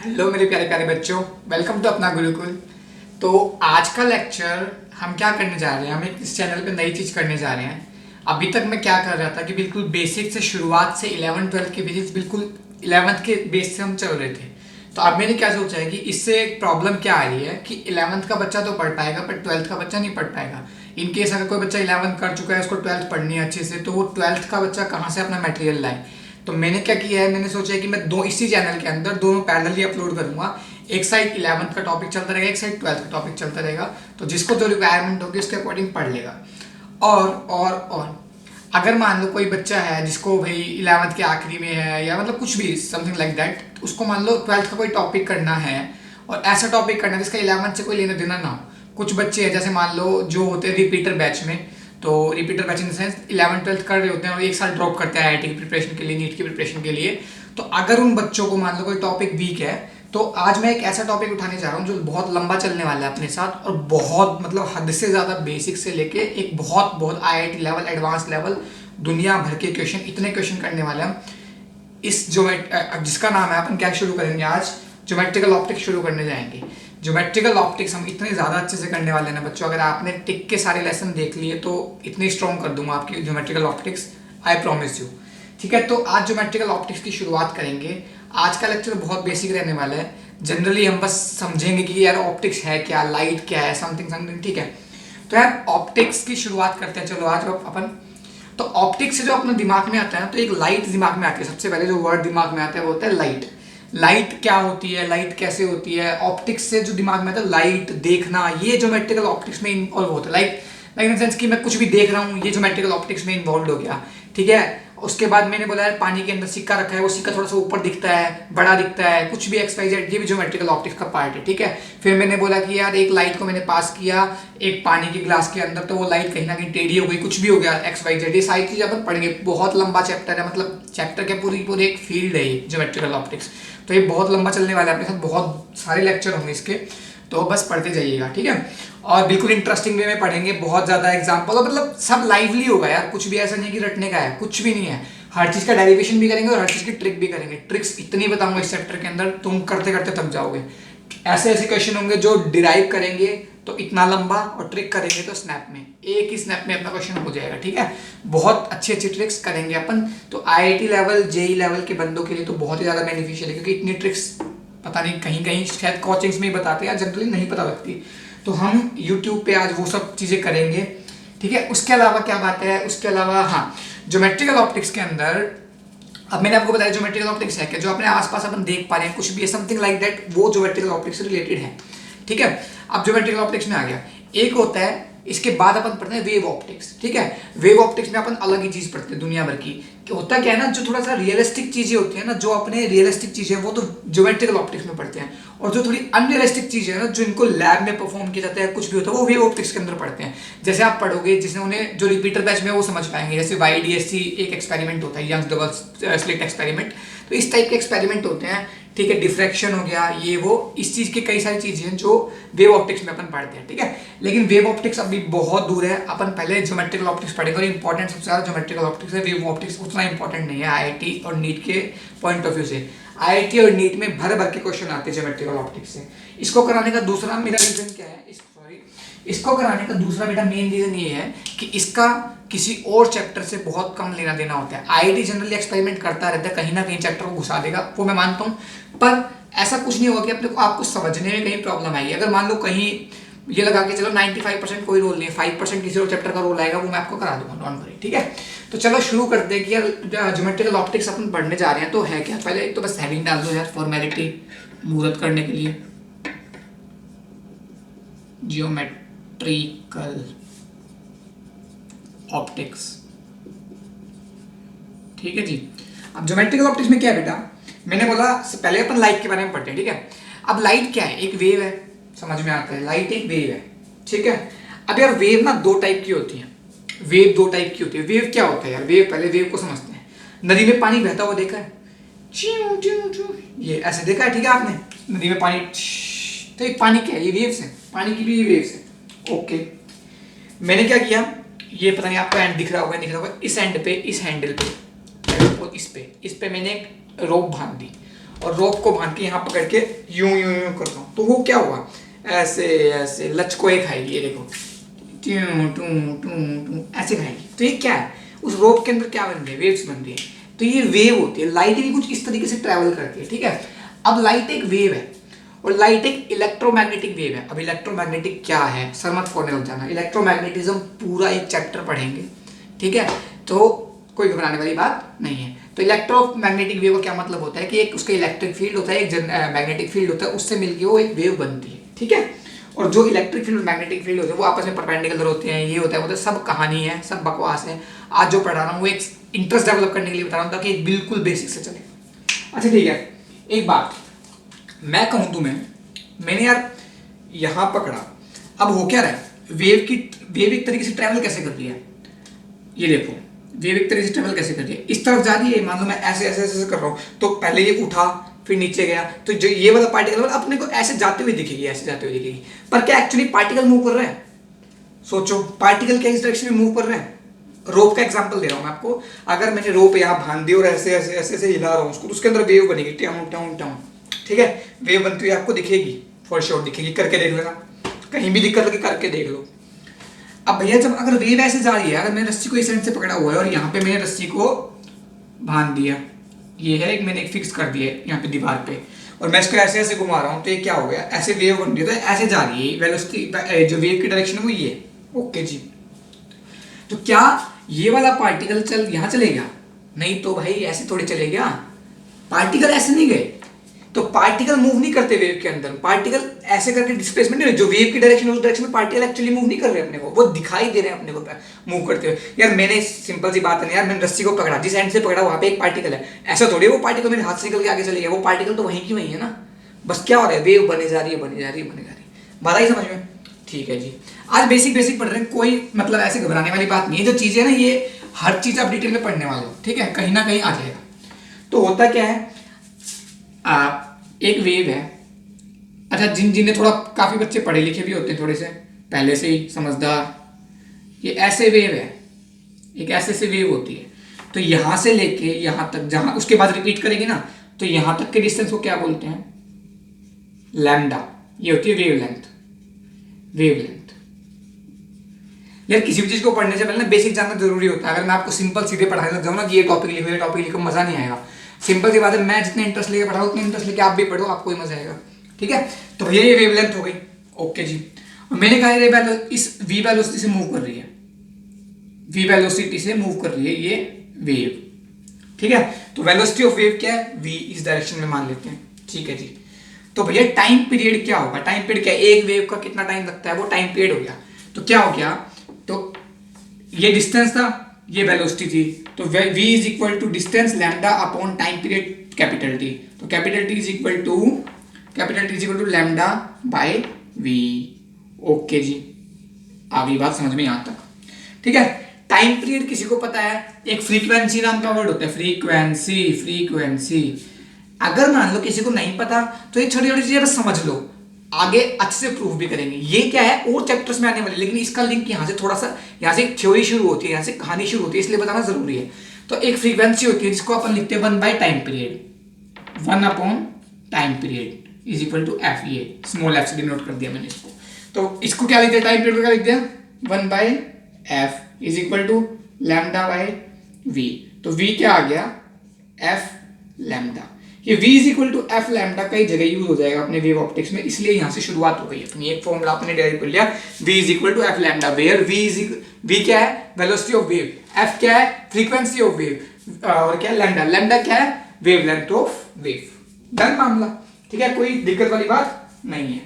Hello मेरे प्यारे प्यारे बच्चों, वेलकम टू अपना गुरुकुल। तो आज का लेक्चर हम क्या करने जा रहे हैं, हम एक इस चैनल पे नई चीज़ करने जा रहे हैं। अभी तक मैं क्या कर रहा था कि बिल्कुल बेसिक से शुरुआत से 11 12 के बेसिस बिल्कुल 11th के बेस से हम चल रहे थे। तो अब मैंने क्या सोचा है कि इससे एक प्रॉब्लम क्या आ रही है कि 11th का बच्चा तो पढ़ पाएगा पर 12th का बच्चा नहीं पढ़ पाएगा। इन केस अगर कोई बच्चा 11th कर चुका है, उसको 12th पढ़नी है अच्छे से, तो वो 12th का बच्चा कहाँ से अपना मटेरियल लाए। तो मैंने क्या किया है, मैंने सोचा है कि मैं दो इसी चैनल के अंदर दोनों पैरेलली अपलोड करूंगा। एक साइड 11th का टॉपिक चलता रहेगा, एक साइड 12th का टॉपिक चलता रहेगा। तो जिसको जो रिक्वायरमेंट होगी उसके अकॉर्डिंग पढ़ लेगा। और अगर मान लो कोई बच्चा है जिसको भाई 11th के आखिरी में है या मतलब कुछ भी समथिंग लाइक दैट, उसको मान लो 12th का कोई टॉपिक करना है और ऐसा टॉपिक करना है जिसका 11th से कोई लेना देना ना हो। कुछ बच्चे हैं जैसे मान लो जो होते हैं रिपीटर बैच में, तो repeater batch in the sense 11th 12th कर रहे होते हैं और एक साल ड्रॉप करते हैं आईआईटी की प्रिपरेशन के लिए, नीट की प्रिपरेशन के लिए। तो अगर उन बच्चों को मान लो कोई टॉपिक वीक है, तो आज मैं एक ऐसा टॉपिक उठाने जा रहा हूँ जो बहुत लंबा चलने वाला है अपने साथ, और बहुत मतलब हद से ज़्यादा बेसिक से लेके एक बहुत बहुत आईआईटी लेवल, एडवांस लेवल, दुनिया भर के क्वेश्चन, इतने क्वेश्चन करने वाले हैं हम इस जिसका नाम है, अपन क्या शुरू करेंगे आज, ज्योमेट्रिकल ऑप्टिक्स शुरू करने जाएंगे। ज्योमेट्रिकल ऑप्टिक्स हम इतने ज़्यादा अच्छे से करने वाले हैं ना बच्चों, अगर आपने टिक के सारे लेसन देख लिए तो इतनी स्ट्रॉन्ग कर दूंगा आपकी geometrical optics, I promise you. ठीक है, तो आज ज्योमेट्रिकल ऑप्टिक्स की शुरुआत करेंगे। आज का लेक्चर बहुत बेसिक रहने वाला है। जनरली हम बस समझेंगे कि यार ऑप्टिक्स है क्या, लाइट क्या है, समथिंग समथिंग। ठीक है, तो यार ऑप्टिक्स की शुरुआत करते हैं। चलो आज अपन, तो ऑप्टिक्स से जो अपने दिमाग में आता है ना, तो एक लाइट दिमाग में आती है। सबसे पहले जो वर्ड दिमाग में आता है वो होता है लाइट। लाइट क्या होती है, लाइट कैसे होती है, ऑप्टिक्स से जो दिमाग में आता है लाइट देखना, ये ज्योमेट्रिकल ऑप्टिक्स में इन्वॉल्व होता है। लाइक लाइक इन सेंस कि मैं कुछ भी देख रहा हूँ, ये ज्योमेट्रिकल ऑप्टिक्स में इन्वॉल्व हो गया। ठीक है, उसके बाद मैंने बोला यार पानी के अंदर सिक्का रखा है, वो सिक्का थोड़ा सा ऊपर दिखता है, बड़ा दिखता है, कुछ भी एक्स वाई जेड, ये भी ज्योमेट्रिकल ऑप्टिक्स का पार्ट है। ठीक है, फिर मैंने बोला कि यार एक लाइट को मैंने पास किया एक पानी के ग्लास के अंदर, तो वो लाइट कहीं ना कहीं टेढ़ी हो गई, कुछ भी हो गया एक्स वाई जेड। ये सारी चीज़ अपन पढ़ेंगे। बहुत लंबा चैप्टर है, मतलब चैप्टर के पूरी पूरी एक फील्ड है ये ज्योमेट्रिकल ऑप्टिक्स। तो ये बहुत लंबा चलने वाला है, अपने साथ बहुत सारे लेक्चर होंगे इसके, तो बस पढ़ते जाइएगा। ठीक है, और बिल्कुल इंटरेस्टिंग वे में पढ़ेंगे, बहुत ज़्यादा एग्जाम्पल, और मतलब सब लाइवली होगा यार, कुछ भी ऐसा नहीं कि रटने का है, कुछ भी नहीं है। हर चीज़ का डेरिवेशन भी करेंगे और हर चीज़ की ट्रिक भी करेंगे। ट्रिक्स इतनी बताऊंगा इस चैप्टर के अंदर, तुम करते करते थक जाओगे। ऐसे ऐसे क्वेश्चन होंगे जो डिराइव करेंगे तो इतना लंबा, और ट्रिक करेंगे तो स्नैप में, एक ही स्नैप में अपना क्वेश्चन हो जाएगा। ठीक है, बहुत अच्छी अच्छी ट्रिक्स करेंगे अपन। तो आईआईटी लेवल, जेई लेवल के बंदों के लिए तो बहुत ही ज़्यादा बेनिफिशियल है, क्योंकि इतनी ट्रिक्स पता नहीं कहीं कहीं शायद कोचिंग्स में ही बताते हैं, जनरली नहीं पता लगती। तो हम यूट्यूब पे आज वो सब चीज़ें करेंगे। ठीक है, उसके अलावा क्या बात है, उसके अलावा हाँ, ज्योमेट्रिकल ऑप्टिक्स के अंदर अब मैंने आपको बताया ज्योमेट्रिकल ऑप्टिक्स है कि जो अपने आसपास अपन देख पा रहे हैं, कुछ भी समथिंग लाइक दैट, वो ज्योमेट्रिकल ऑप्टिक्स से रिलेटेड है। ठीक है, अब ज्योमेट्रिकल ऑप्टिक्स में आ गया, एक होता है, इसके बाद अपन पढ़ते हैं वेव ऑप्टिक्स। ठीक है, वेव ऑप्टिक्स में अपन अलग ही चीज पढ़ते हैं दुनिया भर की। होता क्या है ना, जो थोड़ा सा रियलिस्टिक चीजें होती है ना, जो अपने रियलिस्टिक चीजें वो तो ज्योमेट्रिकल ऑप्टिक्स में पढ़ते हैं, और जो थोड़ी अनरियलिस्टिक चीजें है ना, जो इनको लैब में परफॉर्म किया जाता है, कुछ भी होता है, वो वेव ऑप्टिक्स के अंदर पढ़ते हैं। जैसे आप पढ़ोगे, जिसने उन्हें जो रिपीटर बैच में वो समझ पाएंगे, जैसे YDSC एक एक्सपेरिमेंट होता है, यंग्स डबल स्लिट एक्सपेरिमेंट, तो इस टाइप के एक्सपेरिमेंट होते हैं। ठीक है, डिफ्रैक्शन हो गया, ये वो, इस चीज की कई सारी चीजें हैं जो वेव ऑप्टिक्स में अपन पढ़ते हैं। ठीक है, लेकिन वेव ऑप्टिक्स अभी बहुत दूर है, अपन पहले ज्योमेट्रिकल ऑप्टिक्स पढ़ेंगे, और इंपॉर्टेंट सबसे ज्यादा ज्योमेट्रिकल ऑप्टिक्स है। वेव ऑप्टिक्स उतना इंपॉर्टेंट नहीं है आईआईटी और नीट के पॉइंट ऑफ व्यू से। आईआईटी और नीट में भर भर के क्वेश्चन आते हैं ज्योमेट्रिकल ऑप्टिक्स से। इसको कराने का दूसरा मेरा रीजन क्या है, इसको कराने का दूसरा मेरा मेन रीजन ये है कि इसका किसी और चैप्टर से बहुत कम लेना देना होता है। आईआईटी जनरली एक्सपेरिमेंट करता रहता है, कहीं ना कहीं चैप्टर को घुसा देगा, वो मैं मानता हूँ, पर ऐसा कुछ नहीं होगा कि अपने को आपको समझने में कहीं प्रॉब्लम आएगी। अगर मान लो कहीं ये लगा के चलो 95% कोई रोल नहीं है, 5% किसी और चैप्टर का रोल आएगा, वो मैं आपको करा दूंगा, डोंट वरी। ठीक है, तो चलो शुरू करते हैं कि यार ज्योमेट्रिकल ऑप्टिक्स अपन पढ़ने जा रहे हैं तो है क्या। पहले एक तो बस हेडिंग डाल दो यार, फॉर्मेलिटी मुहूर्त करने के लिए, ज्योमेट्रिकल ऑप्टिक्स। ठीक है जी, अब ज्योमेट्रिकल ऑप्टिक्स में क्या है बेटा, मैंने बोला पहले अपन लाइट के बारे में पढ़ते हैं। ठीक है, अब लाइट क्या है, एक वेव है, समझ में आता है, लाइट एक वेव है। ठीक है, अब यार वेव ना दो टाइप की होती है, वेव दो टाइप की होती है। वेव क्या होता है यार, वेव, पहले वेव को समझते हैं। नदी में पानी बहता हुआ देखा है, च्यू च्यू च्यू, ये ऐसे देखा है। ठीक है, आपने नदी में पानी, तो ये पानी क्या है, ये वेव्स है, पानी की भी ये वेव्स है। ओके, मैंने क्या किया, ये पता नहीं आपको एंड दिख रहा होगा, दिख रहा होगा, इस एंड पे, इस हैंडल पे, और इस पे मैंने एक रोप बांध दी, और रोप को बांध के यहाँ पकड़ के यूं यूं यूं करता हूँ, तो वो क्या हुआ, ऐसे ऐसे लचकोए खाएगी, ये देखो ट्यूं टूं टूं टूं ऐसे खाएगी। तो ये क्या है, उस रोप के अंदर क्या बन रही है, वेव्स बन रही है। तो ये वेव होती है, लाइट भी कुछ इस तरीके से ट्रैवल करती है, ठीक है। अब लाइट एक वेव है और लाइट एक इलेक्ट्रोमैग्नेटिक वेव है। अब इलेक्ट्रोमैग्नेटिक क्या है सर मत फोड़ने लग जाना, इलेक्ट्रोमैग्नेटिज्म पूरा एक चैप्टर पढ़ेंगे, ठीक है, तो कोई घबराने वाली बात नहीं है। तो इलेक्ट्रोमैग्नेटिक वेव का क्या मतलब होता है कि एक उसका इलेक्ट्रिक फील्ड होता है, एक मैग्नेटिक फील्ड होता है, उससे मिलकर वो एक वेव बनती है, ठीक है। और जो इलेक्ट्रिक फील्ड और मैग्नेटिक फील्ड होते हैं वो आपस में परपेंडिकुलर होते हैं, ये होता है, मतलब सब कहानी है, सब बकवास है। आज जो पढ़ा रहा हूँ वो एक इंटरेस्ट डेवलप करने के लिए बता रहा हूँ ताकि एक बिल्कुल बेसिक से चले। अच्छा ठीक है, एक बात मैं कहूँ तुम्हें, मैंने यार यहाँ पकड़ा, अब हो क्या रहा है, वेव एक तरीके से ट्रैवल कैसे कर रही है, ये देखो वेव एक तरीके से ट्रैवल कैसे कर रही है, इस तरफ जा रही है, मान लो मैं ऐसे ऐसे ऐसे कर रहा हूँ, तो पहले ये उठा फिर नीचे गया, तो जो ये वाला पार्टिकल अपने को ऐसे जाते हुए दिखेगी, ऐसे जाते हुए दिखेगी, पर क्या एक्चुअली पार्टिकल मूव कर रहे हैं, सोचो पार्टिकल क्या इस डायरेक्शन में मूव कर रहे हैं। रोप का एग्जांपल दे रहा हूं मैं आपको, अगर मैंने रोप यहाँ बांध दी और ऐसे ऐसे ऐसे ऐसे हिला रहा हूँ उसको, तो उसके अंदर वेव बनेगी, टाउन टाउन टाउन, ठीक है, वेव बनती हुई आपको दिखेगी, फॉर श्योर दिखेगी, करके देख लेना, कहीं भी दिक्कत लगे करके देख लो। अब भैया जब अगर वेव ऐसे जा रही है, अगर मैंने रस्सी को इस एंड से पकड़ा हुआ है और यहाँ पे मैंने रस्सी को बांध दिया, ये है एक मैंने एक फिक्स कर दिया यहाँ पे दीवार पे, और मैं इसको ऐसे ऐसे घुमा रहा हूँ, तो ये क्या हो गया, ऐसे वेव बन रही है, तो ऐसे जा रही है वेलोसिटी, जो वेव की डायरेक्शन है वो ये, ओके जी। तो क्या ये वाला पार्टिकल यहाँ चलेगा, नहीं तो भाई ऐसे थोड़ी चलेगा, पार्टिकल ऐसे नहीं गए, तो पार्टिकल मूव नहीं करते वेव के अंदर, पार्टिकल ऐसे करके डिस्प्लेसमेंट नहीं, जो वेव की डायरेक्शन उस डायरेक्शन में पार्टिकल एक्चुअली मूव नहीं कर रहे अपने को, वो दिखाई दे रहे हैं अपने को मूव करते हुए। यार मैंने सिंपल सी बात है यार, मैंने रस्सी को पकड़ा, जिस एंड से पकड़ा वहां पे एक पार्टिकल है, ऐसा थोड़ी वो पार्टिकल मेरे हाथ से निकल के आगे चले गया, वो पार्टिकल तो वहीं की वहीं है ना, बस क्या हो रहा है, वेव बने जा रही है बनी जा रही है बनी जा रही है, बात आई समझ में, ठीक है जी। आज बेसिक बेसिक पढ़ रहे हैं, कोई मतलब ऐसे घबराने वाली बात नहीं है, जो चीजें ना ये हर चीज आप डिटेल में पढ़ने वाले हो, ठीक है, कहीं ना कहीं आ जाएगा। तो होता क्या है, एक वेव है, अच्छा जिन्हें थोड़ा काफी बच्चे पढ़े लिखे भी होते हैं थोड़े से पहले से ही समझदार, ये ऐसे वेव है, एक ऐसे से वेव होती है, तो यहां से लेके यहां तक, जहां उसके बाद रिपीट करेंगे ना, तो यहां तक के डिस्टेंस को क्या बोलते हैं, लैम्डा, ये होती है वेवलेंथ, वेवलेंथ। यार किसी भी चीज को पढ़ने से पहले ना बेसिक जानना जरूरी होता है, अगर मैं आपको सिंपल सीधे पढ़ाने लग जाऊँ ना कि ये टॉपिक लिखो मजा नहीं आएगा, सिंपल सी बात है, मैं जितने इंटरेस्ट लेके पढ़ाऊँ उतने इंटरेस्ट लेके आप भी पढ़ो, आपको ही मजा आएगा, ठीक है। तो भैया ये वेवलेंथ हो गई, ओके जी। और मैंने कहा ये इस वी वेलोसिटी से मूव कर रही है, वी वेलोसिटी से मूव कर रही है ये वेव, ठीक है। तो वेलोसिटी ऑफ वेव क्या है, वी इस डायरेक्शन में मान लेते हैं, ठीक है जी। तो भैया टाइम पीरियड क्या होगा, टाइम पीरियड क्या है, एक वेव का कितना टाइम लगता है, वो टाइम पीरियड हो गया। तो क्या हो गया, तो ये डिस्टेंस था, ये वेलोसिटी थी, तो v is equal to distance lambda upon time period capital T, तो capital T is equal to lambda by V, okay जी, आ गई बात समझ में यहां तक, ठीक है। टाइम पीरियड किसी को पता है, एक फ्रीक्वेंसी नाम का वर्ड होता है, फ्रीक्वेंसी, अगर मान लो किसी को नहीं पता तो ये छोटी छोटी चीजें बस समझ लो, आगे अच्छे से प्रूफ भी करेंगे, ये क्या है और चैप्टर्स में आने वाले, लेकिन इसका लिंक यहाँ से थोड़ा सा, यहाँ से एक थ्योरी शुरू होती है, यहाँ से कहानी शुरू होती है, इसलिए बताना जरूरी है। तो एक फ्रीक्वेंसी होती है जिसको अपन लिखते हैं 1 by time period, 1 upon time period is equal to F, ये स्मॉल एफ से डिनोट कर दिया मैंने इसको, तो इसको क्या लिख दिया, टाइम पीरियड का लिख दिया 1 by F is equal to lambda by V, तो वी क्या आ गया, एफ लैम्डा, ये v is equal to F lambda कई जगह यूज हो जाएगा अपने वेव ऑप्टिक्स में, इसलिए यहां से शुरुआत हो गई अपनी, एक फॉर्मूला अपने डेराइव कर लिया, v is equal to F lambda, where v क्या है, वेलोसिटी ऑफ वेव, f क्या है, फ्रीक्वेंसी ऑफ वेव, और क्या लैम्डा, लैम्डा क्या है, वेवलेंथ ऑफ वेव, डन मामला, ठीक है, कोई दिक्कत वाली बात नहीं है,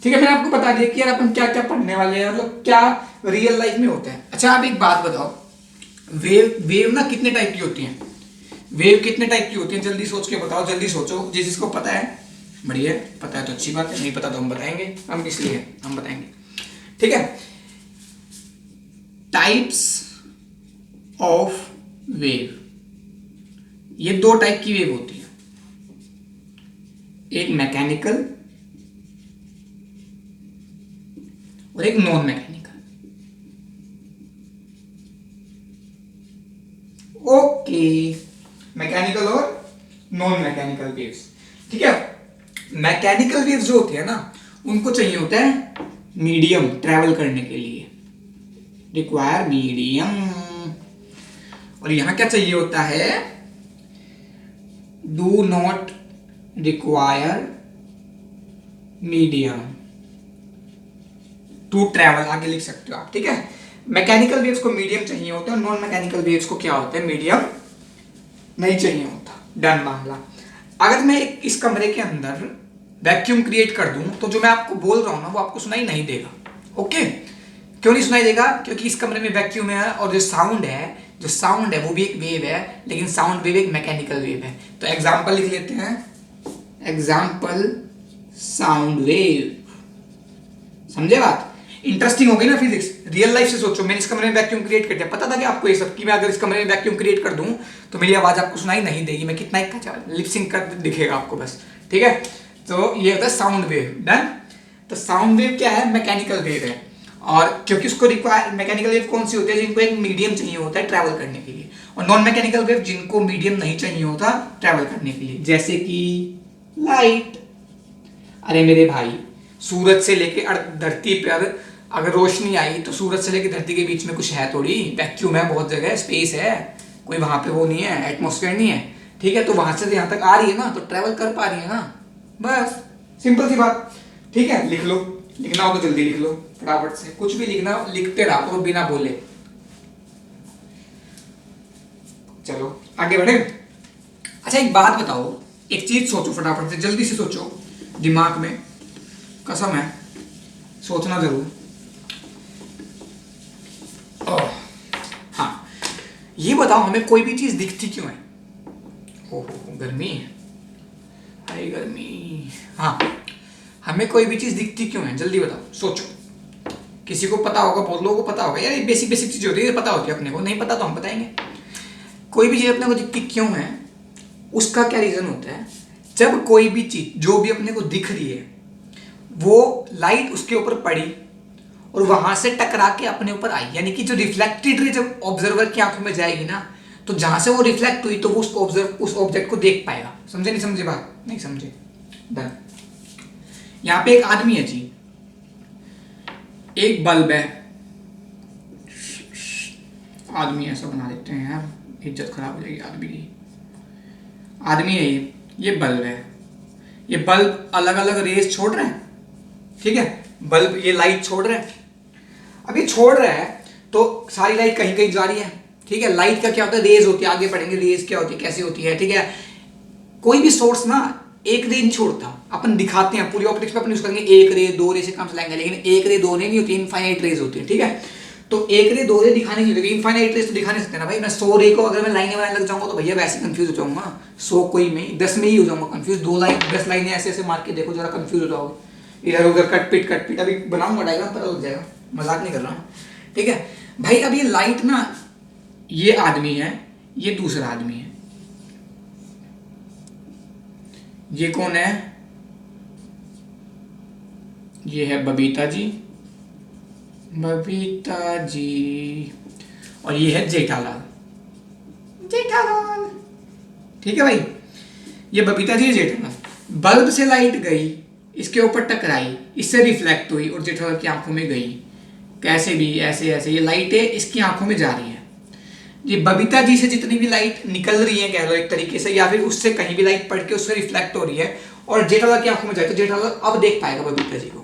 ठीक है। मैंने आपको बता दिया कि यार अपन क्या क्या पढ़ने वाले हैं, मतलब क्या रियल लाइफ में होता है। अच्छा आप एक बात बताओ, वेव ना कितने टाइप की होती है, वेव कितने टाइप की होती है, जल्दी सोच के बताओ, जल्दी सोचो, जिसको पता है बढ़िया, पता है तो अच्छी बात है, नहीं पता तो हम बताएंगे, हम इसलिए हम बताएंगे, ठीक है। टाइप्स ऑफ वेव, ये 2 टाइप की वेव होती है, एक मैकेनिकल और एक नॉन मैकेनिकल, ओके, मैकेनिकल और नॉन मैकेनिकल वेव्स। ठीक है। मैकेनिकल वेव्स जो होती है ना, उनको चाहिए होता है मीडियम ट्रैवल करने के लिए, रिक्वायर मीडियम। और यहां क्या चाहिए होता है, do not require medium to travel, आगे लिख सकते हो आप, ठीक है। मैकेनिकल वेव्स को मीडियम चाहिए होता है, नॉन मैकेनिकल वेव्स को क्या होता है, मीडियम नहीं चाहिए होता। डन मामला। अगर मैं इस कमरे के अंदर वैक्यूम क्रिएट कर दूं तो जो मैं आपको बोल रहा हूं ना वो आपको सुनाई नहीं देगा। ओके, क्यों नहीं सुनाई देगा, क्योंकि इस कमरे में वैक्यूम है और जो साउंड है वो भी एक वेव है, लेकिन साउंड वेव एक मैकेनिकल वेव है। तो एग्जांपल लिख लेते हैं, एग्जांपल साउंड वेव। समझे बात, इंटरेस्टिंग हो गई ना फिजिक्स। रियल लाइफ से सोचो, मैंने इस कमरे में वैक्यूम क्रिएट कर दिया, पता था कि आपको ये सब, कि मैं अगर इस कमरे में वैक्यूम क्रिएट कर दूं तो मेरी आवाज आपको सुनाई नहीं देगी, मैं कितना लिपसिंग कर दिखेगा आपको बस, ठीक है। तो ये होता है साउंड वेव। डन। तो साउंड वेव क्या है, मैकेनिकल वेव है। और क्योंकि उसको रिक्वायर, मैकेनिकल वेव कौन सी होती है, जिनको एक मीडियम चाहिए होता है ट्रैवल करने के लिए, और नॉन मैकेनिकल वेव जिनको मीडियम नहीं चाहिए होता ट्रैवल करने के लिए, जैसे कि लाइट। अरे मेरे भाई, सूरज से लेके धरती पर अगर रोशनी आई तो सूरज से लेके धरती के बीच में कुछ है थोड़ी, वैक्यूम है, बहुत जगह स्पेस है, कोई वहां पे वो नहीं है, एटमॉस्फेयर नहीं है, ठीक है। तो वहां से यहाँ तक आ रही है ना, तो ट्रैवल कर पा रही है ना, बस सिंपल सी बात, ठीक है। लिख लो, लिखना हो तो जल्दी लिख लो फटाफट से, कुछ भी लिखना लिखते रहो बिना बोले। चलो आगे बढ़े। अच्छा एक बात बताओ, एक चीज सोचो फटाफट से, जल्दी से सोचो दिमाग में, कसम है सोचना जरूर। हाँ, ये बताओ हमें कोई भी चीज दिखती क्यों है। ओहो गर्मी, हाय गर्मी। हाँ, हमें कोई भी चीज दिखती क्यों है, जल्दी बताओ, सोचो। किसी को पता होगा, बहुत लोगों को पता होगा यार, ये बेसिक बेसिक चीज होती है, पता होती है अपने को, नहीं पता तो हम बताएंगे। कोई भी चीज अपने को दिखती क्यों है, उसका क्या रीजन होता है, जब कोई भी चीज जो भी अपने को दिख रही है वो लाइट उसके ऊपर पड़ी और वहां से टकरा के अपने ऊपर आई, यानी कि जो रिफ्लेक्टेड रे जब ऑब्जर्वर की आंखों में जाएगी ना, तो जहां से वो रिफ्लेक्ट हुई तो वो उसको उस ऑब्जेक्ट को देख पाएगा। समझे नहीं समझे बात, नहीं समझे। डन। यहां पे एक आदमी है जी, एक बल्ब है, आदमी ऐसा बना देते हैं यार, इज्जत खराब हो जाएगी आदमी की। आदमी है ये बल्ब है, ये बल्ब अलग अलग रेस छोड़ रहे हैं, ठीक है। बल्ब ये लाइट छोड़ रहा है, अब ये छोड़ रहा है तो सारी लाइट कहीं कहीं जा रही है, ठीक है। लाइट का क्या होता है, रेज होती है, आगे पढ़ेंगे रेज क्या होती है, कैसे होती है, ठीक है। कोई भी सोर्स ना एक रे नहीं छोड़ता, अपन दिखाते हैं पूरी ऑप्टिक्स में अपन यूज करेंगे, एक रे दो रे से काम चलाएंगे, लेकिन एक रे दो रे नहीं होती, इनफाइनाइट रेज होती है, ठीक है। तो एक रे दो रे दिखाने की होगी, इनफाइनाइट रेज तो दिखा नहीं सकते ना भाई। मैं 100 रे को अगर मैं लाइनें बनाने लग जाऊंगा तो भैया वैसे कंफ्यूज हो जाऊंगा, 100 कोई में 10 में ही हो जाऊंगा कंफ्यूज, 2 लाइन 10 लाइनें ऐसे ऐसे मार के देखो जरा कंफ्यूज हो जाओगे, इधर उधर कट पिट, अभी बनाऊंगा डायग्राम पता लग जाएगा, मजाक नहीं कर रहा हूँ, ठीक है भाई। अब ये लाइट ना, ये आदमी है, ये दूसरा आदमी है, ये कौन है, ये है बबीता जी, और ये है जेठालाल, ठीक है भाई। ये बबीता जी, जेठालाल। बल्ब से लाइट गई, इसके ऊपर टकराई, इससे रिफ्लेक्ट हुई और जेठालाल की आंखों में गई, कैसे भी ऐसे ऐसे ये लाइट है इसकी आंखों में जा रही है। ये बबीता जी से जितनी भी लाइट निकल रही है कह लो एक तरीके से, या फिर उससे कहीं भी लाइट पड़ के उससे रिफ्लेक्ट हो रही है और जेठालाल की आंखों में जाए, तो जेठालाल अब देख पाएगा बबीता जी को।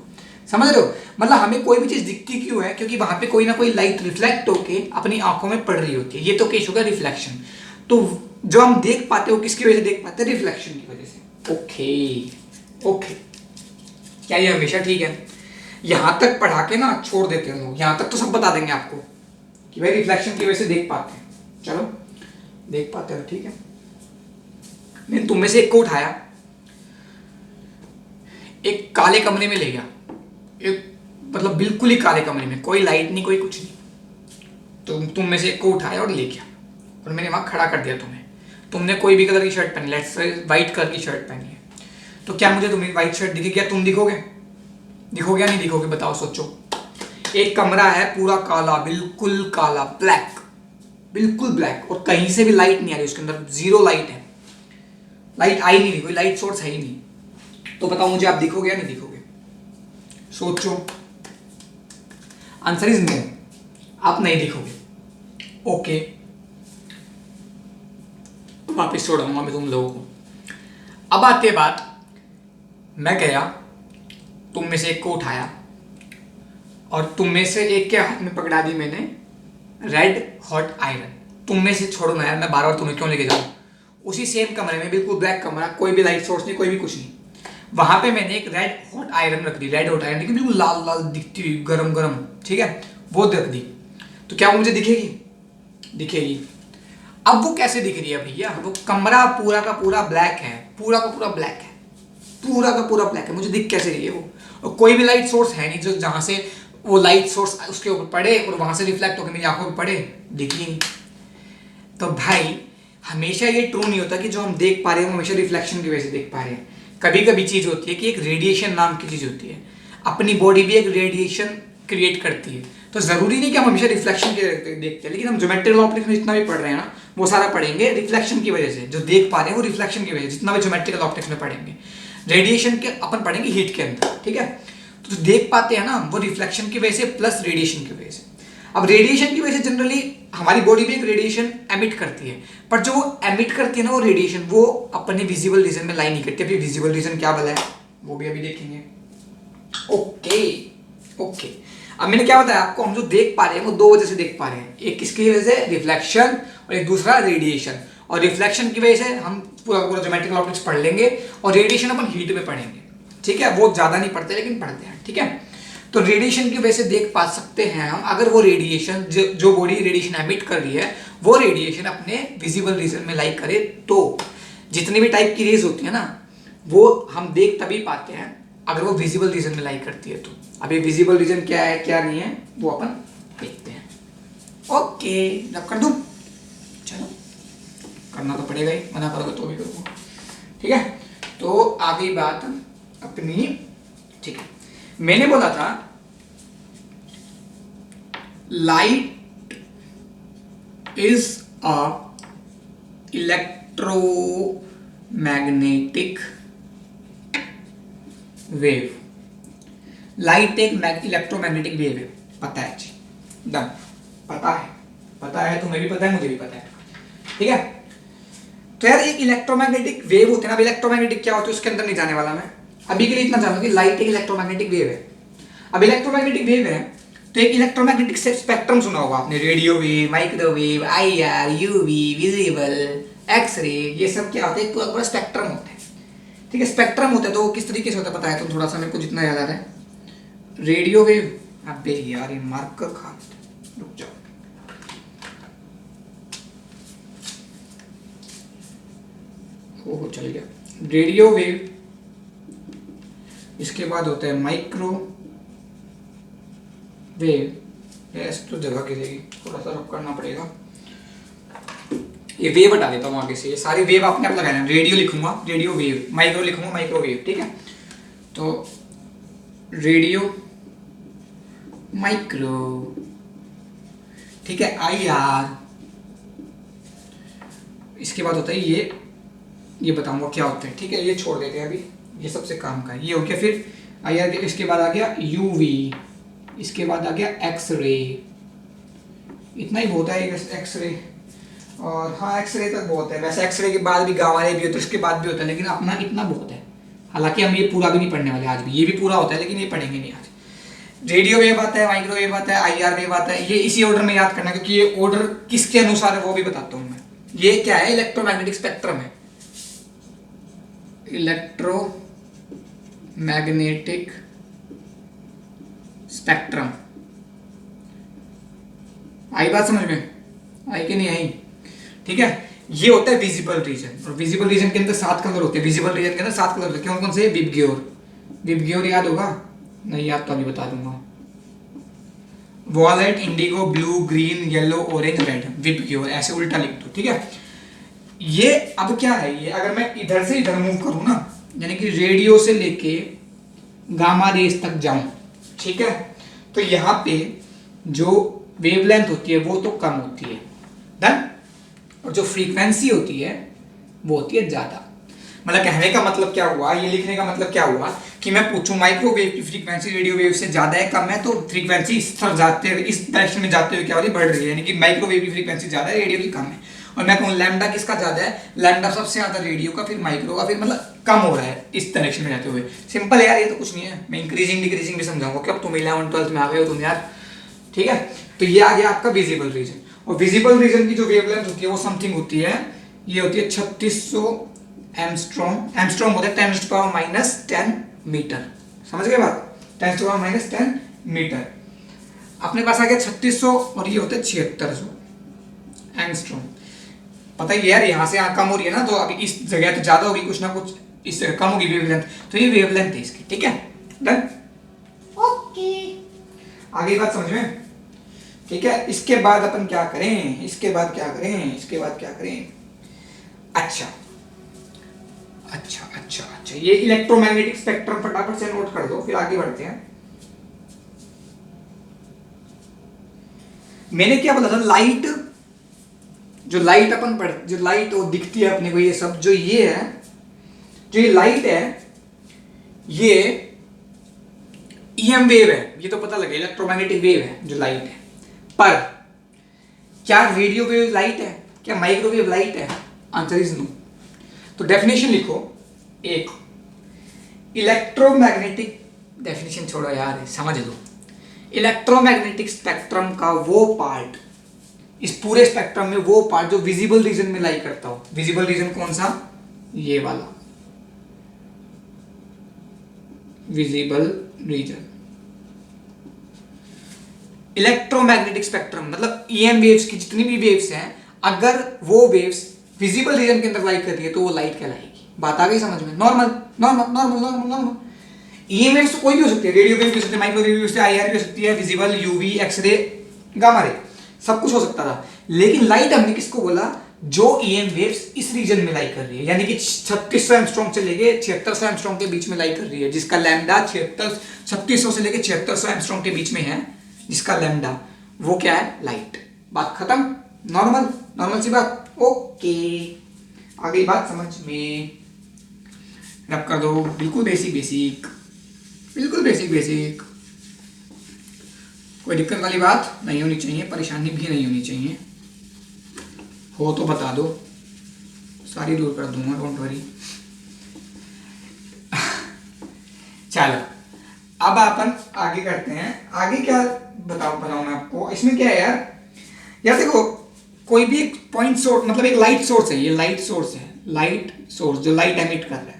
समझ रहे हो, मतलब हमें कोई भी चीज दिखती क्यों है, क्योंकि वहां पे कोई ना कोई लाइट रिफ्लेक्ट होके अपनी आंखों में पड़ रही होती है, ये तो केस होगा रिफ्लेक्शन। तो जो हम देख पाते हो किसकी वजह से देख पाते हैं, रिफ्लेक्शन की वजह से। ओके, क्या ये हमेशा ठीक है? यहां तक पढ़ा के ना छोड़ देते हैं लोग, यहां तक तो सब बता देंगे आपको कि भाई रिफ्लेक्शन की वजह से देख पाते हैं, चलो देख पाते हो, ठीक है। मैंने तुम में से एक को उठाया, एक काले कमरे में ले गया, एक मतलब बिल्कुल ही काले कमरे में, कोई लाइट नहीं कोई कुछ नहीं, तुम में से एक को उठाया और ले गया और मैंने वहां खड़ा कर दिया तुम्हें। तुमने कोई भी कलर की शर्ट पहनी, लेट्स से व्हाइट कलर की शर्ट पहनी है, तो क्या मुझे तुम्हें व्हाइट शर्ट दिखेगी या तुम दिखोगे या नहीं दिखोगे, बताओ सोचो। एक कमरा है पूरा काला, बिल्कुल काला, ब्लैक, बिल्कुल ब्लैक, और कहीं से भी लाइट नहीं आ रही उसके अंदर, जीरो लाइट है, लाइट आई नहीं, कोई लाइट सोर्स है ही नहीं, तो बताओ मुझे आप दिखोगे या नहीं दिखोगे? सोचो, आंसर इज नो, आप नहीं दिखोगे। ओके, वापिस छोड़ूंगा मैं तुम लोगों को। अब आती है बात, मैं गया, तुम में से एक को उठाया और तुम में से एक के हाथ में पकड़ा दी मैंने रेड हॉट आयरन। तुम में से छोड़ो ना यार, मैं बार बार तुम्हें क्यों लेके जाऊँ। उसी सेम कमरे में, बिल्कुल ब्लैक कमरा, कोई भी लाइट सोर्स नहीं, कोई भी कुछ नहीं, वहां पे मैंने एक रेड हॉट आयरन रख दी। रेड हॉट आयरन देखिए, बिल्कुल लाल लाल दिखती हुई, गरम गरम, ठीक है, वो रख दी। तो क्या वो मुझे दिखेगी? दिखेगी। अब वो कैसे दिख रही है भैया? वो कमरा पूरा का पूरा ब्लैक है, पूरा का पूरा ब्लैक है, पूरा का पूरा ब्लैक है, मुझे दिख कैसे रही है वो? और कोई भी लाइट सोर्स है नहीं जो जहां से वो लाइट सोर्स उसके ऊपर पड़े और वहां से रिफ्लेक्ट होकर मेरी आंखों पे पड़े, दिखी नहीं। तो भाई हमेशा ये ट्रू नहीं होता कि जो हम देख पा रहे हैं वो हमेशा रिफ्लेक्शन की वजह से देख पा रहे हैं। कभी कभी चीज होती है कि एक रेडिएशन नाम की चीज होती है, अपनी बॉडी भी एक रेडिएशन क्रिएट करती है। तो जरूरी नहीं कि हम हमेशा रिफ्लेक्शन के देखते हैं, लेकिन हम ज्योमेट्रिकल ऑप्टिक्स में जितना भी पढ़ रहे हैं ना, वो सारा पढ़ेंगे रिफ्लेक्शन की वजह से। जो देख पा रहे हैं वो रिफ्लेक्शन की वजह से, जितना भी ज्योमेट्रिकल ऑप्टिक्स में पढ़ेंगे। रेडिएशन के अपन पढ़ेंगे हीट के अंदर, ठीक है। तो जो देख पाते हैं ना वो रिफ्लेक्शन की वजह से प्लस रेडिएशन की वजह से। अब रेडिएशन की वजह से जनरली हमारी बॉडी भी एक रेडिएशन एमिट करती है, पर जो वो एमिट करती है ना वो रेडिएशन, वो अपने विजिबल रीजन में लाई नहीं करती। अभी विजिबल रीजन क्या भला है वो भी अभी देखेंगे। ओके ओके, अब मैंने क्या बताया आपको, हम जो देख पा रहे हैं वो दो वजह से देख पा रहे हैं। एक किसकी वजह से? रिफ्लेक्शन, और एक दूसरा रेडिएशन। और रिफ्लेक्शन की वजह से हम पूरा पूरा ज्योमेट्रिकल ऑप्टिक्स पढ़ लेंगे, और रेडिएशन अपन हीट में पढ़ेंगे, ठीक है। वो ज्यादा नहीं पढ़ते लेकिन पढ़ते हैं, ठीक है। तो रेडिएशन की वजह से देख पा सकते हैं हम, अगर वो रेडिएशन जो बॉडी रेडिएशन एमिट कर रही है वो रेडिएशन अपने विजिबल रीजन में लाई करे, तो जितनी भी टाइप की रेज होती है ना वो हम देख तभी पाते हैं अगर वो विजिबल रीजन में लाई करती है। तो अभी विजिबल रीजन क्या है क्या नहीं है वो अपन देखते हैं। ओके, जब कर दूं, चलो करना तो पड़ेगा ही, मना करोगे तो भी करूँगा, ठीक है। तो आ गई बात अपनी, ठीक है। मैंने बोला था light is a electromagnetic wave. Light एक इलेक्ट्रोमैग्नेटिक वेव है, पता है जी, डन, पता है, तुम्हें भी पता है, मुझे भी पता है, ठीक है। तो यार एक इलेक्ट्रोमैग्नेटिक वेव होते हैं ना, इलेक्ट्रोमैग्नेटिक क्या होता है उसके अंदर नहीं जाने वाला मैं, अभी के लिए इतना जानूंगा कि लाइट एक इलेक्ट्रोमैग्नेटिक वेव है। अब इलेक्ट्रोमैग्नेटिक वेव है तो एक इलेक्ट्रोमैग्नेटिक स्पेक्ट्रम सुना होगा आपने, radio wave, microwave, IR, UV, visible, X ray, ये सब क्या होता है? पूरा पूरा स्पेक्ट्रम होता है, ठीक है। स्पेक्ट्रम होता है तो किस तरीके से होता है पता है? तो थोड़ा सा मेरे को जितना याद आ रहा है, रेडियो वेव, अबे यार ये मार्कर खा, रुक जाओ, वो चल गया। रेडियो वेव, इसके बाद होता है माइक्रो वेव। यस, तो जगह की रहेगी, थोड़ा सा रब करना पड़ेगा। ये वेव हटा देता हूँ आगे से, ये सारी वेव आपने आप लगाना है। रेडियो लिखूंगा रेडियो वेव, माइक्रो लिखूंगा माइक्रोवेव, ठीक है। तो रेडियो, माइक्रो, ठीक है, आईआर, इसके बाद होता है ये बताऊंगा क्या होता है, ठीक है। ये छोड़ देते हैं अभी, ये सबसे काम का है, ये हो गया। फिर आईआर, इसके बाद आ गया यूवी, इसके बाद आ गया एक्सरे, इतना ही बहुत है एक्सरे। और हाँ, एक्सरे तक बहुत है वैसे, एक्सरे के बाद भी गामा रे भी होता है, इसके बाद भी होता है, लेकिन अपना इतना बहुत है। हालांकि हम ये पूरा भी नहीं पढ़ने वाले आज भी, ये भी पूरा होता है लेकिन ये पढ़ेंगे नहीं आज। रेडियो वेव आता है, माइक्रोवेव आता है, आईआर वेव आता है, ये इसी ऑर्डर में याद करना, क्योंकि ये ऑर्डर किसके अनुसार है वो भी बताता हूँ मैं। ये क्या है? इलेक्ट्रोमैग्नेटिक स्पेक्ट्रम है, इलेक्ट्रोमैग्नेटिक स्पेक्ट्रम। आई बात समझ में? आई कि नहीं आई? ठीक है। ये होता है विजिबल रीजन, और विजिबल रीजन के अंदर 7 कलर होते हैं। विजिबल रीजन के अंदर 7 कलर होते हैं, कौन कौन से? विबग्योर, विबग्योर याद होगा? नहीं याद तो अभी बता दूंगा। Violet, indigo, blue, green, yellow, orange, red, VIBGYOR, ऐसे उल्टा लिख दो, ठीक है। ये अब क्या है, ये अगर मैं इधर से इधर मूव करूं ना, यानी कि रेडियो से लेके गामा रेस तक जाऊं, ठीक है, तो यहाँ पे जो वेवलेंथ होती है वो तो कम होती है, डन, और जो फ्रीक्वेंसी होती है वो होती है ज्यादा। मतलब कहने का मतलब क्या हुआ, ये लिखने का मतलब क्या हुआ कि मैं पूछूं माइक्रोवेव की फ्रीक्वेंसी रेडियो वेव से ज्यादा है कम है, तो फ्रीक्वेंसी इस तरफ जाते हुए, इस डायरेक्शन में जाते हुए क्या हो रही है, बढ़ रही है, यानी कि माइक्रोवेव की फ्रीक्वेंसी ज्यादा है, रेडियो की कम है। और मैं कहूँ लैम्डा किसका ज्यादा है, लैम्डा सबसे ज्यादा रेडियो का, फिर माइक्रो का, फिर मतलब कम हो रहा है इस डायरेक्शन में जाते हुए। सिंपल यार, ये तो कुछ नहीं है, मैं इंक्रीजिंग डिक्रीजिंग भी समझाऊंगा कि अब तुम 11th-12th में आ गए हो तुम यार, ठीक है। तो ये आ गया आपका विजिबल रीजन, और विजिबल रीजन की जो वेवलेंथ होती है वो समथिंग होती है, ये होती है 3600 एमस्ट्रॉम। एमस्ट्रॉम होता है 10⁻⁻10 मीटर, समझ गए बात, 10⁻⁻10 मीटर। अपने पास आ गया 3600 और ये होते हैं 7600 एंगस्ट्रॉम। पता ही यार, यहाँ से यहाँ कम हो रही है ना, तो अभी इस जगह तो ज्यादा होगी, कुछ ना कुछ इस जगह कम होगी वेवलेंथ, तो ये वेवलेंथ है इसकी, ठीक है, डन, ओके। आगे बात समझ में, ठीक है। इसके बाद अपन क्या करें, इसके बाद क्या करें, इसके बाद क्या करें, अच्छा अच्छा अच्छा अच्छा, ये इलेक्ट्रोमैग्नेटिक स्पेक्ट्रम फटाफट से नोट कर दो, फिर आगे बढ़ते हैं। मैंने क्या बोला था, लाइट, जो लाइट अपन पढ़, जो लाइट वो दिखती है अपने को, ये सब जो ये है, जो ये लाइट है, ये ईएम वेव है, ये तो पता लगे इलेक्ट्रोमैग्नेटिक वेव है जो लाइट है। पर क्या रेडियो वेव लाइट है, क्या माइक्रोवेव लाइट है? Answer is no. तो डेफिनेशन लिखो, एक इलेक्ट्रोमैग्नेटिक, डेफिनेशन छोड़ो यार, समझ लो, इलेक्ट्रोमैग्नेटिक स्पेक्ट्रम का वो पार्ट, इस पूरे स्पेक्ट्रम में वो पार्ट जो विजिबल रीजन में लाई करता हो। विजिबल रीजन कौन सा, ये वाला विजिबल रीजन। इलेक्ट्रोमैग्नेटिक स्पेक्ट्रम मतलब ईएम वेव्स की जितनी भी वेव्स हैं, अगर वो वेव्स विजिबल रीजन के अंदर लाइट कर रही है तो वो लाइट कहलाएगी। बात आ गई समझ में? Normal normal normal normal normal. EM waves तो कोई भी हो सकती है, रेडियो वेव भी हो सकती है, माइक्रोवेव भी हो सकती है, आईआर भी हो सकती है, visible, UV, x ray, gamma ray, सब कुछ हो सकता था। लेकिन लाइट हमने किसको बोला, जो ईएम वेव्स इस रीजन में लाई कर रही है, यानी कि 3600 एंगस्ट्रॉम से लेके 7600 एंगस्ट्रॉम के बीच में लाई कर रही है, जिसका लैम्डा 3600 से लेके 7600 एंगस्ट्रॉम के बीच में है, जिसका लैम्डा, वो क्या है, लाइट। बात खत्म, नॉर्मल नॉर्मल सी बात, ओके। आ गई बात समझ में? रब कर दो, बिल्कुल बेसिक बेसिक, बिल्कुल बेसिक बेसिक, कोई दिक्कत वाली बात नहीं होनी चाहिए, परेशानी भी नहीं होनी चाहिए, हो तो बता दो, सारी दूर कर दूंगा, डोंट वरी। चलो अब अपन आगे करते हैं। आगे क्या बताऊं मैं आपको, इसमें क्या है यार देखो, कोई भी एक पॉइंट सोर्स, मतलब एक लाइट सोर्स है, ये लाइट सोर्स है, लाइट सोर्स जो लाइट एमिट कर रहा है।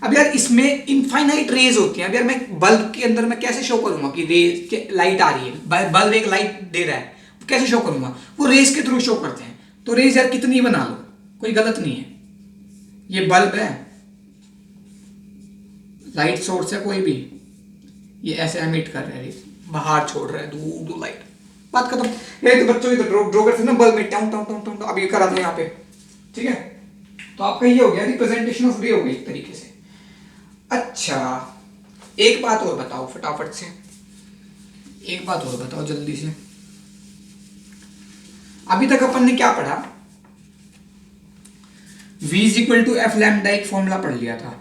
अब यार इसमें इनफाइनाइट रेज होती हैं। अब यार मैं बल्ब के अंदर मैं कैसे शो करूंगा कि रेज लाइट आ रही है, बल्ब एक लाइट दे रहा है, कैसे शो करूंगा? वो रेज के थ्रू शो करते हैं। तो रेज यार कितनी बना लो, कोई गलत नहीं है। ये बल्ब है, लाइट सोर्स है कोई भी, ये ऐसे एमिट कर रहा है, बाहर छोड़ रहा है दूर दूर लाइट, बात खत्म। ये तो बच्चों की तो ड्रॉ करते हैं ना, बल्ब में टाउन टाउन टाउन टाउन, अब ये करा दो यहाँ पे, ठीक है। तो आपका ये हो गया रिप्रेजेंटेशन ऑफ रे हो गई एक तरीके से। अच्छा एक बात और बताओ फटाफट से, एक बात और बताओ जल्दी से। अभी तक अपन ने क्या पढ़ा, V is equal to F lambda, एक फॉर्मूला पढ़ लिया था,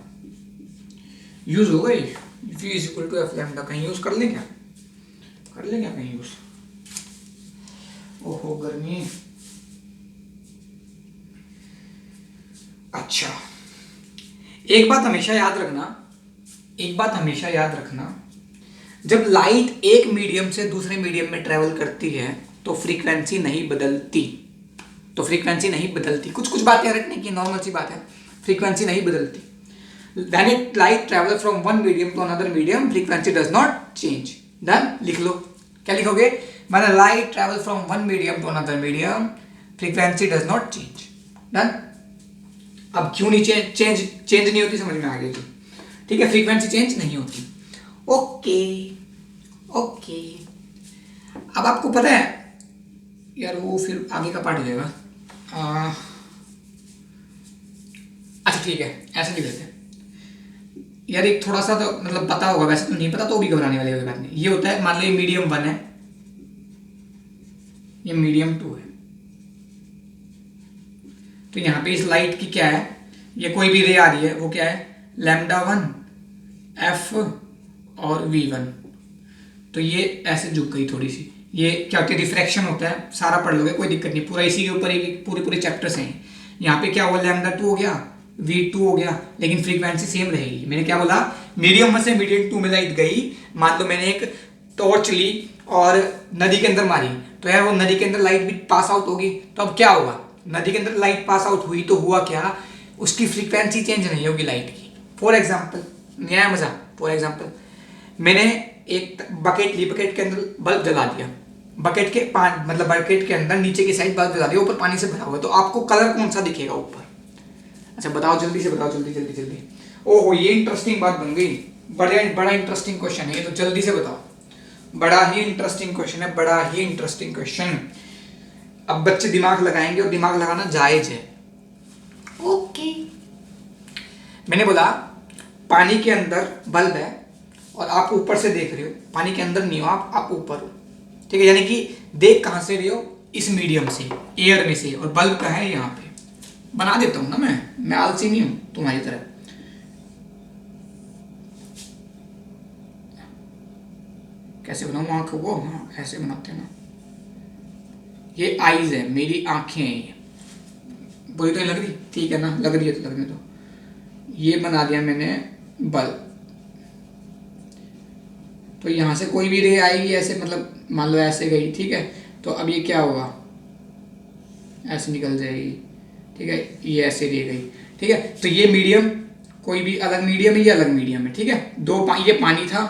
यूज हो गई। V is equal to F lambda कहीं यूज कर लें क्या, कर लें क्या कहीं यूज? ओहो गर्मी। अच्छा एक बात हमेशा याद रखना, एक बात हमेशा याद रखना, जब लाइट एक मीडियम से दूसरे मीडियम में ट्रेवल करती है तो फ्रीक्वेंसी नहीं बदलती, तो फ्रीक्वेंसी नहीं बदलती। कुछ कुछ बातें रखने की, नॉर्मल सी बात है, फ्रीक्वेंसी नहीं बदलती। When it light travel from one medium to another medium, frequency does not change. Done? लिख लो, क्या लिखोगे? When a light travel from one medium to another medium, frequency does not change. Done? अब क्यों नहीं change नहीं होती, समझ में आ गई? ठीक है, फ्रीक्वेंसी चेंज नहीं होती। Okay okay. अब आपको पता है यार, वो फिर आगे का पार्ट हो जाएगा। अच्छा ठीक है, ऐसे लिख लेते हैं यार, एक थोड़ा सा तो मतलब पता होगा, वैसे तो नहीं पता तो भी घबराने वाली कोई बात नहीं। ये होता है, मान लो ये मीडियम 1 है, ये मीडियम 2 है, तो यहाँ पे इस लाइट की क्या है, ये कोई भी रे आ रही है, वो क्या है, लैम्डा वन एफ और वी वन। तो ये ऐसे झुक गई थोड़ी सी, ये क्या होती है, रिफ्रैक्शन होता है, सारा पढ़ लोगे कोई दिक्कत नहीं, पूरा इसी के ऊपर ही पूरे पूरे चैप्टर्स हैं। यहाँ पे क्या हुआ, लैम्डा टू हो गया, वी टू हो गया, लेकिन फ्रीक्वेंसी सेम रहेगी। मैंने क्या बोला, मीडियम वन से मीडियम टू में लाइट गई। मान लो मैंने एक टॉर्च ली और नदी के अंदर मारी, तो यार वो नदी के अंदर लाइट भी पास आउट होगी, तो अब क्या होगा, नदी के अंदर लाइट पास आउट हुई तो हुआ क्या, उसकी फ्रीक्वेंसी चेंज नहीं होगी लाइट की। फॉर एग्जाम्पल, नया मजा, फॉर एग्जाम्पल मैंने एक बकेट ली, बकेट के अंदर बल्ब जला दिया, बकेट के मतलब बकेट के अंदर नीचे की साइड बल्ब जला दिया, ऊपर पानी से भरा हुआ है, तो आपको कलर कौन सा दिखेगा ऊपर? अच्छा बताओ, जल्दी से बताओ, जल्दी जल्दी जल्दी। ओहो, ये इंटरेस्टिंग बात बन गई, बड़ा इंटरेस्टिंग क्वेश्चन है ये, तो जल्दी से बताओ। बड़ा ही इंटरेस्टिंग क्वेश्चन है, बड़ा ही इंटरेस्टिंग क्वेश्चन। अब बच्चे दिमाग लगाएंगे और दिमाग लगाना जायज है। ओके, मैंने बोला पानी के अंदर बल्ब है और आप ऊपर से देख रहे हो, पानी के अंदर नहीं हो आप ऊपर हो, ठीक है, यानी कि देख कहां से रहे हो, इस मीडियम से, एयर में से, और बल्ब का है यहाँ पे। बना देता हूं ना मैं आलसी नहीं हूं तुम्हारी तरह। कैसे बनाऊं आंखों को, हाँ ऐसे बनाते हैं ना, ये आईज है, मेरी आंखें हैं ये, बुरी तो नहीं लग रही, ठीक है ना, लग रही है तो लगने दो। ये बना दिया मैंने बल्ब, तो यहां से कोई भी रे आएगी ऐसे, मतलब मान लो ऐसे गई, ठीक है, तो अब ये क्या होगा, ऐसे निकल जाएगी, ठीक है, ये ऐसे रे गई, ठीक है, तो ये मीडियम कोई भी अलग मीडियम है, ये अलग मीडियम है, ठीक है, ये पानी था,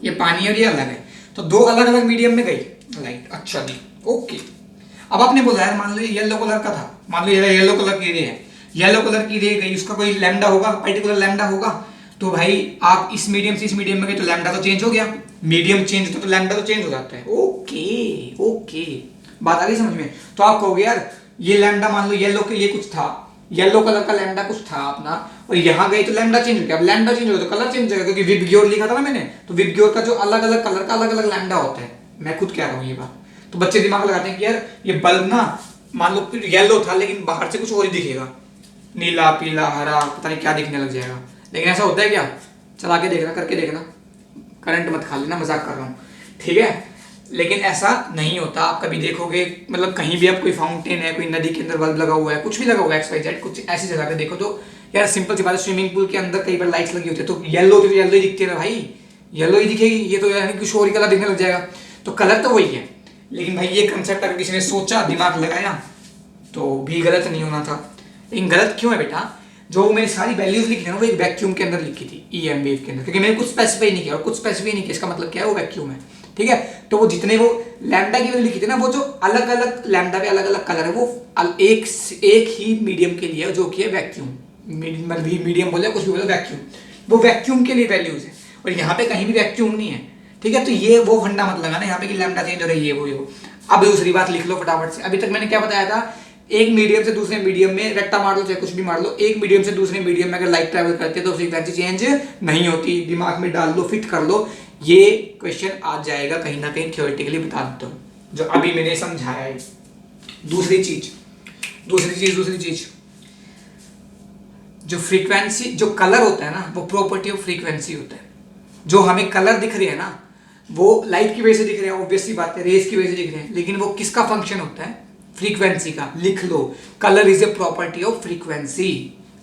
ये पानी और ये अलग है, तो दो अलग अलग मीडियम में गई लाइट। अच्छा जी, ओके। अब आपने बोला यार, मान लो ये येलो कलर का था, मान लो ये येलो कलर की रे है, येलो कलर की रे गई, उसका कोई लैम्डा होगा, पर्टिकुलर लैम्डा होगा, तो भाई आप इस मीडियम से इस मीडियम में गए तो लैम्डा तो चेंज हो गया, मीडियम चेंज होता तो लैम्डा तो चेंज हो जाता है। ओके ओके, बात आ गई समझ में। तो आप कहोगे यार ये लैम्डा, मान लो येलो के लिए कुछ था, येलो कलर का लैम्डा कुछ था अपना, और यहाँ गए तो लैम्डा चेंज हो गया। अब लैम्डा चेंज हो तो कलर चेंज हो गया, क्योंकि विबग्योर लिखा था ना मैंने, तो विबग्योर का जो अलग अलग कलर का अलग अलग लैम्डा होता है, मैं खुद कह रहा हूँ ये बात। तो बच्चे दिमाग लगाते हैं कि यार ये बल्ब ना, मान लो येलो था लेकिन बाहर से कुछ और ही दिखेगा, नीला पीला हरा पता नहीं क्या दिखने लग जाएगा, लेकिन ऐसा होता है क्या? चला के देखना, करके देखना, करंट मत खा लेना, मजाक कर रहा हूँ, ठीक है, लेकिन ऐसा नहीं होता। आप कभी देखोगे, मतलब कहीं भी आप, कोई फाउंटेन है, कोई नदी के अंदर बल्ब लगा हुआ है, कुछ भी लगा हुआ है, XYZ, कुछ ऐसी जगह पे देखो तो यार सिंपल सी बात है, स्विमिंग पूल के अंदर कई बार लाइट्स लगी होती है, तो येलो तो येलो ही दिखती है ना भाई, येलो ही दिखेगी, ये तो यानी कुछ और ही कलर दिखने लग जाएगा, तो कलर तो वही है। लेकिन भाई ये कंसेप्ट अगर किसी ने सोचा, दिमाग लगाया, तो भी गलत नहीं होना था। लेकिन गलत क्यों है बेटा? जो मैंने सारी वैल्यूज लिखी है ना, वो एक वैक्यूम के अंदर लिखी थी, EM वेव के अंदर, क्योंकि मैंने कुछ स्पेसिफाई नहीं किया, और कुछ स्पेसिफाई नहीं किया इसका मतलब क्या है, वो वैक्यूम है, ठीक है। तो वो जितने वो लैम्डा की वैल्यू लिखी थी ना, वो जो अलग अलग लैम्डा पे अलग अलग कलर है, वो एक ही मीडियम के लिए, जो कि है वैक्यूम, मीडियम बोले कुछ भी बोले, वैक्यूम, वो वैक्यूम के लिए वैल्यूज है, और यहाँ पे कहीं भी वैक्यूम नहीं है, ठीक है। तो ये वो फंडा मत लगाना यहाँ पे कि लैम्डा चेंज हो रही है, वो। अब दूसरी बात लिख लो फटाफट से। अभी तक मैंने क्या बताया था, एक मीडियम से दूसरे मीडियम में रट्टा मार लो, चाहे कुछ भी मार लो, एक मीडियम से दूसरे मीडियम में अगर लाइट ट्रैवल करती है तो फ्रीक्वेंसी चेंज नहीं होती। दिमाग में डाल लो, फिट कर लो, ये क्वेश्चन आ जाएगा कहीं ना कहीं, थ्योरेटिकली बता देता हूँ, जो अभी मैंने समझाया है। दूसरी चीज, जो फ्रीक्वेंसी, जो कलर होता है ना, वो प्रॉपर्टी ऑफ फ्रीक्वेंसी होता है। जो हमें कलर दिख रहे हैं ना, वो लाइट की वजह से दिख रहे हैं, ऑब्वियसली बात है, रेस की वजह से दिख रहे हैं, लेकिन वो किसका फंक्शन होता है? फ्रीक्वेंसी का। लिख लो, colour is a property of frequency,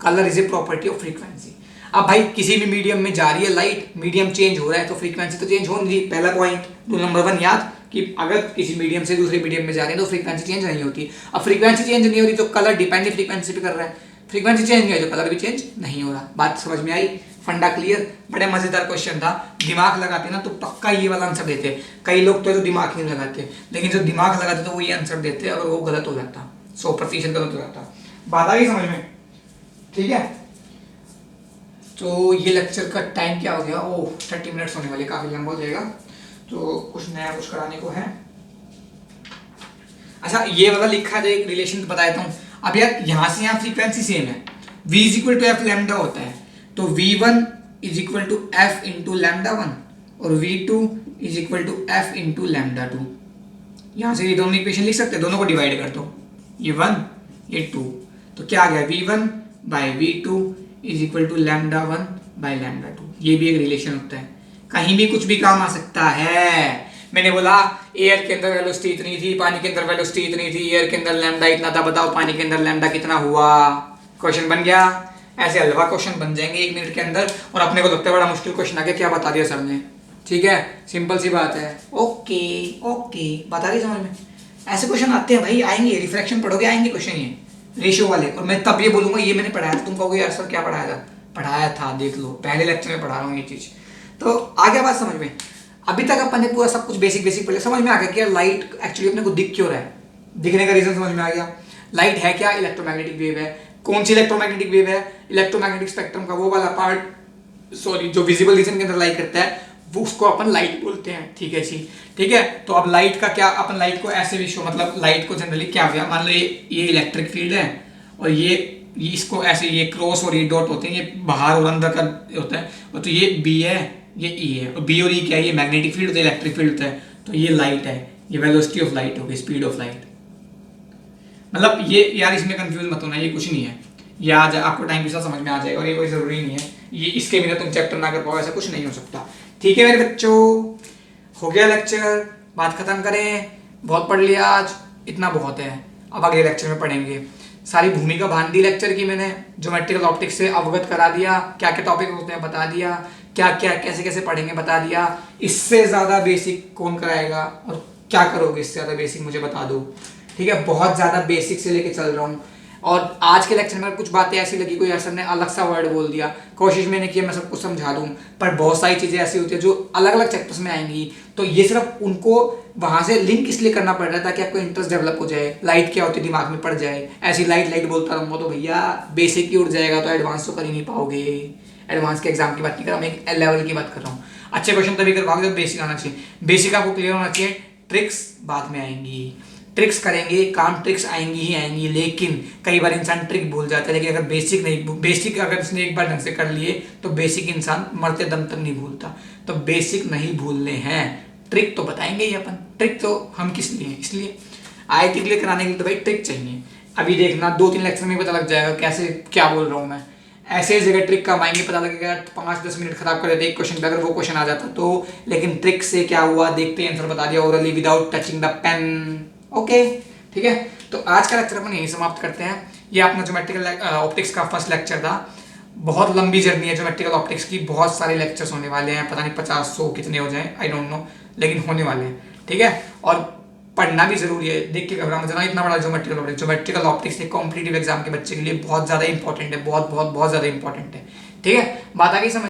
colour is a property of frequency. अब भाई किसी भी मीडियम में जा रही है लाइट, मीडियम चेंज हो रहा है तो फ्रीक्वेंसी तो चेंज हो नहीं रही, पहला पॉइंट। तो नंबर 1 याद कि अगर किसी मीडियम से दूसरे मीडियम में जा रहे हैं तो फ्रीक्वेंसी चेंज नहीं होती। अब फ्रीक्वेंसी चेंज नहीं हो रही तो कलर डिपेंड फ्रीक्वेंसी पे कर रहा है, फ्रीक्वेंसी चेंज नहीं हुई तो कलर भी चेंज नहीं हो रहा। बात समझ में आई? फंडा क्लियर? बड़े मजेदार क्वेश्चन था, दिमाग लगाते ना तो पक्का ये वाला आंसर देते। कई लोग तो दिमाग नहीं लगाते, लेकिन जो दिमाग लगाते तो वो ये आंसर देते, अगर वो गलत हो जाता 100% गलत हो जाता। बात आ गई समझ में? ठीक है, तो ये लेक्चर का टाइम क्या हो गया? ओह 30 मिनट्स होने वाले, काफी लंबा हो जाएगा, तो कुछ नया कुछ कराने को है। अच्छा ये वाला लिखा है, एक रिलेशन बता देता हूँ। अब यार यहाँ से यहाँ फ्रीक्वेंसी सेम है, V is equal to F lambda होता है, तो V1 is equal to F into lambda 1 और V2 is equal to F into lambda 2। यहाँ से ये दोनों इक्वेशन लिख सकते हैं, दोनों को डिवाइड कर दो, ये 1 ये 2, तो क्या आ गया V1 by V2 is equal to lambda 1 by lambda 2। ये भी एक रिलेशन होता है, कहीं भी कुछ भी काम आ सकता है। मैंने बोला एयर के अंदर वेलोसिटी इतनी थी, पानी के अंदर वेलोसिटी इतनी थी, एयर के अंदर लैम्डा इतना था, बताओ पानी के अंदर लैम्डा कितना हुआ। क्वेश्चन बन गया। ऐसे हलवा क्वेश्चन बन जाएंगे 1 मिनट के अंदर, और अपने को लगता है बड़ा मुश्किल क्वेश्चन आ गया, क्या बता दिया सर ने। ठीक है, सिंपल सी बात है। ओके ओके, बता दी समझ में। ऐसे क्वेश्चन आते हैं भाई, आएंगे। रिफ्रैक्शन पढ़ोगे आएंगे क्वेश्चन ये रेशियो वाले, और मैं तब ये बोलूंगा ये मैंने पढ़ाया था। तुम कहोगे यार सर क्या पढ़ाया था? पढ़ाया था, देख लो, पहले लेक्चर में पढ़ा रहा हूँ ये चीज। तो आ गया बात समझ में। अभी तक अपन ने पूरा सब कुछ बेसिक बेसिक पढ़ लिया, समझ में आ गया कि लाइट एक्चुअली अपने को दिख क्यों रहा है। दिखने का रीजन समझ में आ गया। लाइट है क्या? इलेक्ट्रोमैग्नेटिक वेव है। कौन सी इलेक्ट्रोमैग्नेटिक वेव है? इलेक्ट्रोमैग्नेटिक स्पेक्ट्रम का वो वाला पार्ट, सॉरी, जो विजिबल रीजन के अंदर लाइट करता है वो, उसको अपन लाइट बोलते हैं। ठीक है जी, ठीक है। तो अब लाइट का क्या, अपन लाइट को ऐसे भी शो, मतलब लाइट को जनरली क्या हो गया, मान लो ये इलेक्ट्रिक फील्ड है, और ये इसको ऐसे, ये क्रॉस और ये डॉट होते हैं, ये बाहर और अंदर का होता है। और तो ये बी है, ये ई है, और बी और ई क्या है? ये मैग्नेटिक फील्ड होता है, इलेक्ट्रिक फील्ड होता है। तो ये लाइट है, ये वेलोसिटी ऑफ लाइट होगी, स्पीड ऑफ लाइट। मतलब ये यार इसमें कंफ्यूज मत होना, ये कुछ नहीं है, ये आज आपको टाइम के साथ समझ में आ जाएगा, और ये कोई जरूरी नहीं है ये इसके बिना तुम चैप्टर ना कर पाओ, ऐसा कुछ नहीं हो सकता। ठीक है मेरे बच्चों, हो गया लेक्चर, बात खत्म करें। बहुत पढ़ लिया आज, इतना बहुत है। अब अगले लेक्चर में पढ़ेंगे। सारी भूमिका बांध दी लेक्चर की मैंने, ज्योमेट्रिकल ऑप्टिक्स से अवगत करा दिया, क्या क्या टॉपिक होते हैं बता दिया, क्या क्या कैसे कैसे पढ़ेंगे बता दिया। इससे ज्यादा बेसिक कौन कराएगा, और क्या करोगे इससे ज्यादा बेसिक मुझे बता दो। ठीक है, बहुत ज्यादा बेसिक से लेके चल रहा हूँ। और आज के लेक्चर में कुछ बातें ऐसी लगी, कोई सर ने अलग सा वर्ड बोल दिया, कोशिश मैंने की मैं सब कुछ समझा दूं, पर बहुत सारी चीजें ऐसी होती है जो अलग अलग चैप्टर्स में आएंगी, तो ये सिर्फ उनको वहां से लिंक इसलिए करना पड़ रहा है ताकि आपको इंटरेस्ट डेवलप हो जाए, लाइट क्या होती है दिमाग में पड़ जाए। ऐसी लाइट लाइट बोलता रहूंगा तो भैया बेसिक ही उड़ जाएगा, तो एडवांस तो कर ही नहीं पाओगे। एडवांस के एग्जाम की बात नहीं कर रहा, मैं एक लेवल की बात कर रहा हूँ। अच्छे क्वेश्चन तभी कर पाओगे जब बेसिक आना चाहिए। बेसिक आपको क्लियर होना चाहिए, ट्रिक्स बाद में आएंगी। ट्रिक्स करेंगे, काम ट्रिक्स आएंगी ही आएंगी, लेकिन कई बार इंसान ट्रिक भूल जाता है। लेकिन अगर बेसिक अगर इसने एक बार ढंग से कर लिए तो बेसिक इंसान मरते दम तक नहीं भूलता। तो बेसिक नहीं भूलने हैं, ट्रिक तो बताएंगे ही अपन। ट्रिक तो हम किस लिए हैं? इसलिए आईआईटी के लिए कराने के लिए तो भाई ट्रिक चाहिए। अभी देखना 2-3 लेक्चर में पता लग जाएगा कैसे क्या बोल रहा हूँ मैं। ऐसे जगह ट्रिक काम आएंगे, पता लगेगा 5-10 मिनट खराब कर देते एक क्वेश्चन पे, अगर वो क्वेश्चन आ जाता तो। लेकिन ट्रिक से क्या हुआ, देखते हैं, आंसर बता दिया orally without touching the pen. Okay, ठीक है। तो आज का लेक्चर अपन यही समाप्त करते हैं। ये अपना ज्योमेट्रिकल ऑप्टिक्स का फर्स्ट लेक्चर था। बहुत लंबी जर्नी है ज्योमेट्रिकल ऑप्टिक्स की, बहुत सारे लेक्चर्स होने वाले हैं, पता नहीं 50-100 कितने हो जाएं, आई डोंट नो, लेकिन होने वाले हैं। ठीक है, और पढ़ना भी जरूरी है। देख के घबरा मत जाना, इतना बड़ा ज्योमेट्रिकल ऑप्टिक्स एक कॉम्पिटिटिव एग्जाम के बच्चे के लिए बहुत ज्यादा इंपॉर्टेंट है, बहुत बहुत बहुत ज्यादा इंपॉर्टेंट है। ठीक है, बात आ गई समझ।